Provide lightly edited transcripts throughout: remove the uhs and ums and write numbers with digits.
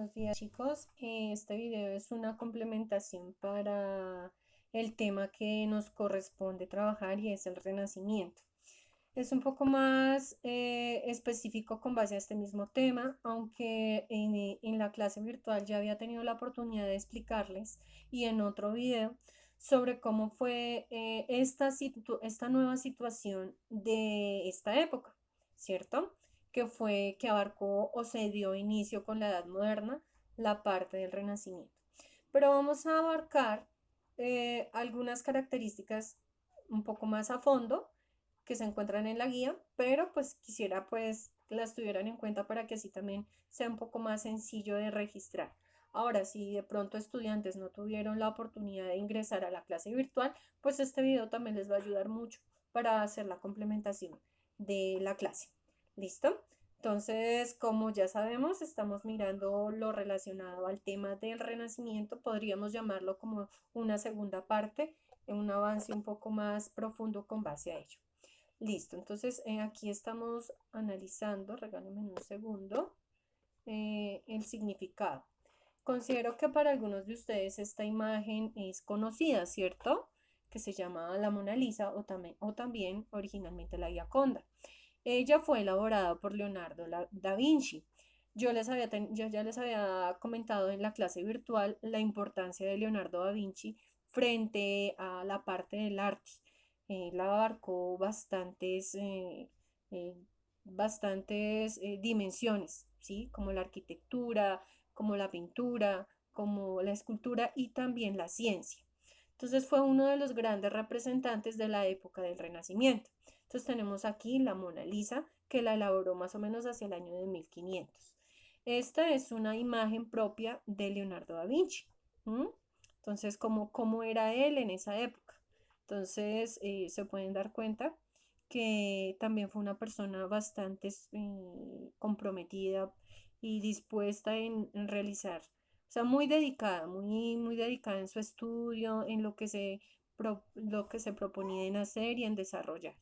Buenos días chicos, este video es una complementación para el tema que nos corresponde trabajar y es el Renacimiento. Es un poco más específico con base a este mismo tema, aunque en la clase virtual ya había tenido la oportunidad de explicarles y en otro video sobre cómo fue esta nueva situación de esta época, ¿cierto? Que abarcó o se dio inicio con la Edad Moderna, la parte del Renacimiento. Pero vamos a abarcar algunas características un poco más a fondo que se encuentran en la guía, pero pues quisiera pues las tuvieran en cuenta para que así también sea un poco más sencillo de registrar. Ahora, si de pronto estudiantes no tuvieron la oportunidad de ingresar a la clase virtual, pues este video también les va a ayudar mucho para hacer la complementación de la clase. ¿Listo? Entonces, como ya sabemos, estamos mirando lo relacionado al tema del Renacimiento. Podríamos llamarlo como una segunda parte, un avance un poco más profundo con base a ello. Listo, entonces aquí estamos analizando, regálenme un segundo, el significado. Considero que para algunos de ustedes esta imagen es conocida, ¿cierto? Que se llama la Mona Lisa o también originalmente la Gioconda. Ella fue elaborada por Leonardo da Vinci. Yo ya les había comentado en la clase virtual la importancia de Leonardo da Vinci frente a la parte del arte. Él abarcó eh, bastantes dimensiones, ¿sí? Como la arquitectura, como la pintura, como la escultura y también la ciencia. Entonces fue uno de los grandes representantes de la época del Renacimiento. Entonces tenemos aquí la Mona Lisa, que la elaboró más o menos hacia el año de 1500. Esta es una imagen propia de Leonardo da Vinci. ¿Mm? Entonces, ¿cómo era él en esa época? Entonces, se pueden dar cuenta que también fue una persona bastante comprometida y dispuesta en realizar, o sea, muy dedicada, muy dedicada en su estudio, en lo que se proponía en hacer y en desarrollar.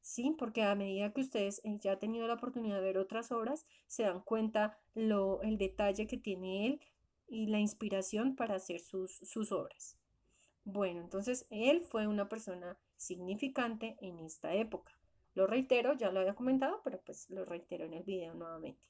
Sí, porque a medida que ustedes ya han tenido la oportunidad de ver otras obras, se dan cuenta el detalle que tiene él y la inspiración para hacer sus obras. Bueno, entonces él fue una persona significante en esta época. Lo reitero, ya lo había comentado, pero pues lo reitero en el video nuevamente.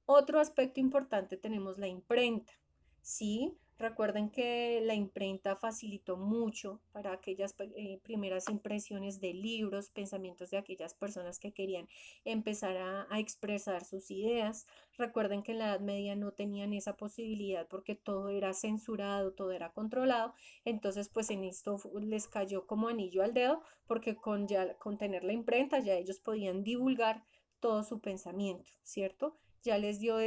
Otro aspecto importante tenemos la imprenta. Sí, recuerden que la imprenta facilitó mucho para aquellas primeras impresiones de libros, pensamientos de aquellas personas que querían empezar a expresar sus ideas. Recuerden que en la Edad Media no tenían esa posibilidad porque todo era censurado, todo era controlado. Entonces, pues en esto les cayó como anillo al dedo porque con tener la imprenta ya ellos podían divulgar todo su pensamiento, ¿cierto? Ya les dio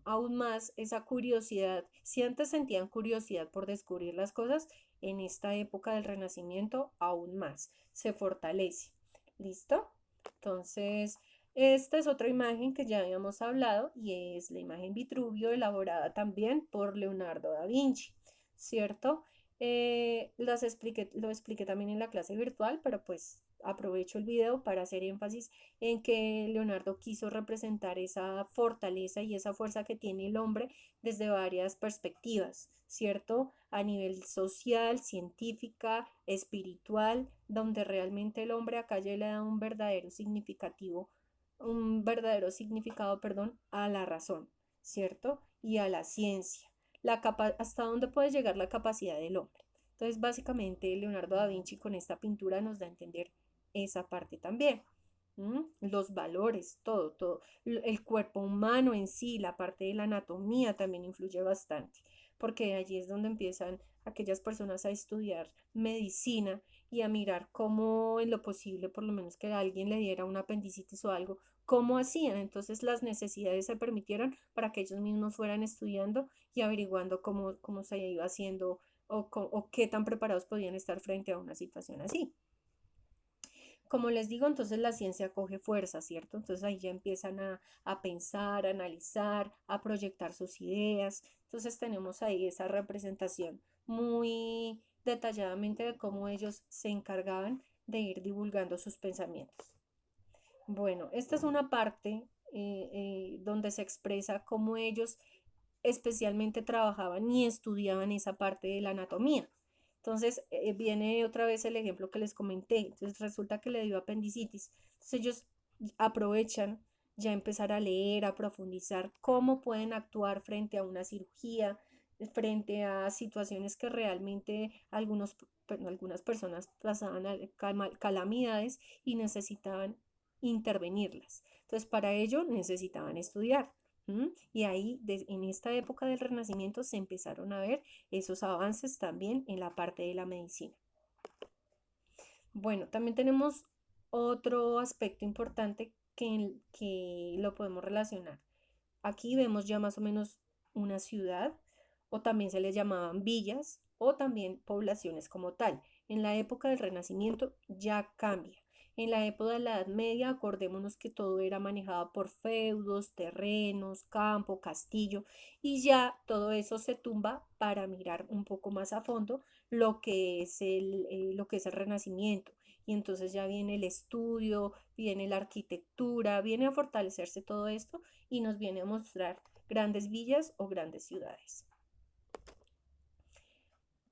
aún más esa curiosidad. Si antes sentían curiosidad por descubrir las cosas, en esta época del Renacimiento aún más se fortalece. ¿Listo? Entonces, esta es otra imagen que ya habíamos hablado y es la imagen Vitruvio elaborada también por Leonardo da Vinci, ¿cierto? Lo expliqué también en la clase virtual, pero pues aprovecho el video para hacer énfasis en que Leonardo quiso representar esa fortaleza y esa fuerza que tiene el hombre desde varias perspectivas, ¿cierto? A nivel social, científica, espiritual, donde realmente el hombre acá ya le da un verdadero significado, perdón, a la razón, ¿cierto? Y a la ciencia. Hasta dónde puede llegar la capacidad del hombre. Entonces, básicamente, Leonardo da Vinci con esta pintura nos da a entender esa parte también. Los valores, todo. El cuerpo humano en sí, la parte de la anatomía también influye bastante, porque allí es donde empiezan aquellas personas a estudiar medicina y a mirar cómo en lo posible, por lo menos que a alguien le diera un apendicitis o algo, cómo hacían. Entonces las necesidades se permitieron para que ellos mismos fueran estudiando y averiguando cómo se iba haciendo o qué tan preparados podían estar frente a una situación así. Como les digo, entonces la ciencia coge fuerza, ¿cierto? Entonces ahí ya empiezan a pensar, a analizar, a proyectar sus ideas. Entonces tenemos ahí esa representación muy detalladamente de cómo ellos se encargaban de ir divulgando sus pensamientos. Bueno, esta es una parte donde se expresa cómo ellos especialmente trabajaban y estudiaban esa parte de la anatomía. Entonces, viene otra vez el ejemplo que les comenté. Entonces, resulta que le dio apendicitis. Entonces, ellos aprovechan ya empezar a leer, a profundizar cómo pueden actuar frente a una cirugía, frente a situaciones que realmente algunas personas pasaban calamidades y necesitaban intervenirlas. Entonces, para ello necesitaban estudiar. Y ahí, en esta época del Renacimiento, se empezaron a ver esos avances también en la parte de la medicina. Bueno, también tenemos otro aspecto importante que lo podemos relacionar. Aquí vemos ya más o menos una ciudad, o también se les llamaban villas, o también poblaciones como tal. En la época del Renacimiento ya cambia. En la época de la Edad Media, acordémonos que todo era manejado por feudos, terrenos, campo, castillo, y ya todo eso se tumba para mirar un poco más a fondo lo que es el Renacimiento. Y entonces ya viene el estudio, viene la arquitectura, viene a fortalecerse todo esto y nos viene a mostrar grandes villas o grandes ciudades.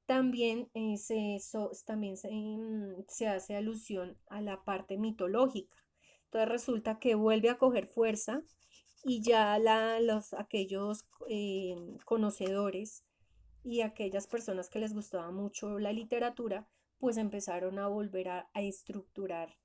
También, se hace alusión a la parte mitológica. Entonces resulta que vuelve a coger fuerza y ya aquellos conocedores y aquellas personas que les gustaba mucho la literatura, pues empezaron a volver a estructurar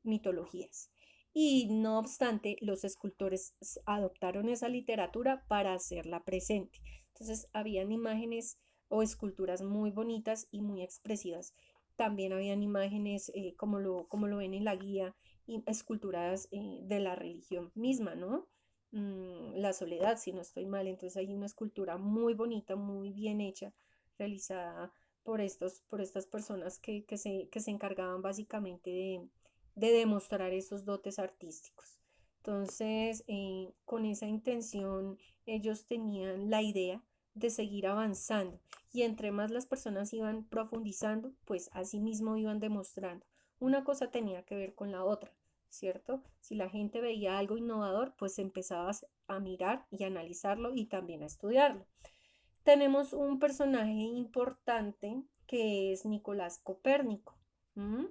mitologías. Y no obstante, los escultores adoptaron esa literatura para hacerla presente. Entonces, habían imágenes o esculturas muy bonitas y muy expresivas. También habían imágenes, como lo ven en la guía, y esculturas de la religión misma, ¿no? La soledad, si no estoy mal. Entonces hay una escultura muy bonita, muy bien hecha, realizada por estas personas que se encargaban básicamente de demostrar esos dotes artísticos. Entonces, con esa intención, ellos tenían la idea de seguir avanzando y entre más las personas iban profundizando, pues así mismo iban demostrando. Una cosa tenía que ver con la otra, ¿cierto? Si la gente veía algo innovador, pues empezabas a mirar y a analizarlo y también a estudiarlo. Tenemos un personaje importante que es Nicolás Copérnico. ¿Mm?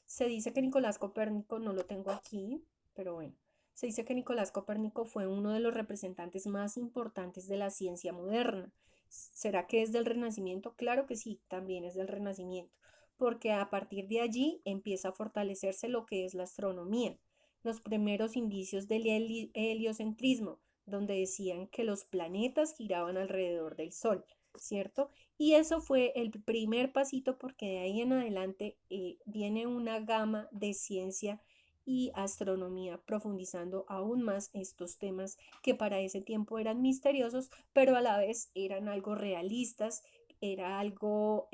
Se dice que Nicolás Copérnico, no lo tengo aquí, pero bueno, se dice que Nicolás Copérnico fue uno de los representantes más importantes de la ciencia moderna. ¿Será que es del Renacimiento? Claro que sí, también es del Renacimiento, porque a partir de allí empieza a fortalecerse lo que es la astronomía, los primeros indicios del heliocentrismo, donde decían que los planetas giraban alrededor del Sol, ¿cierto? Y eso fue el primer pasito porque de ahí en adelante viene una gama de ciencia y astronomía profundizando aún más estos temas que para ese tiempo eran misteriosos, pero a la vez eran algo realistas, era algo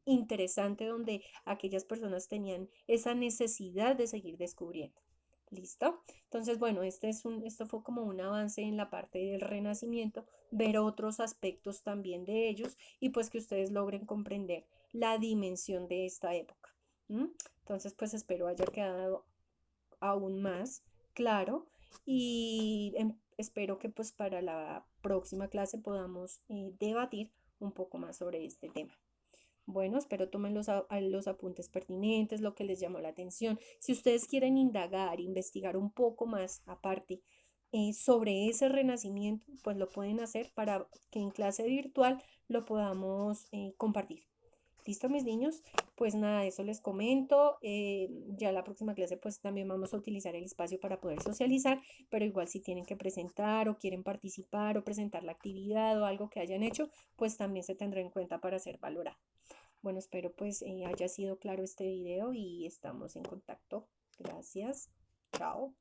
interesante donde aquellas personas tenían esa necesidad de seguir descubriendo. ¿Listo? Entonces, bueno, esto fue como un avance en la parte del Renacimiento, ver otros aspectos también de ellos y pues que ustedes logren comprender la dimensión de esta época. ¿Mm? Entonces, pues espero haya quedado aún más claro y espero que pues para la próxima clase podamos debatir un poco más sobre este tema. Bueno, espero tomen los apuntes pertinentes, lo que les llamó la atención. Si ustedes quieren indagar, investigar un poco más aparte sobre ese renacimiento, pues lo pueden hacer para que en clase virtual lo podamos compartir. ¿Listo, mis niños? Pues nada, eso les comento. Ya la próxima clase pues también vamos a utilizar el espacio para poder socializar, pero igual si tienen que presentar o quieren participar o presentar la actividad o algo que hayan hecho, pues también se tendrá en cuenta para ser valorado. Bueno, espero pues haya sido claro este video y estamos en contacto. Gracias. Chao.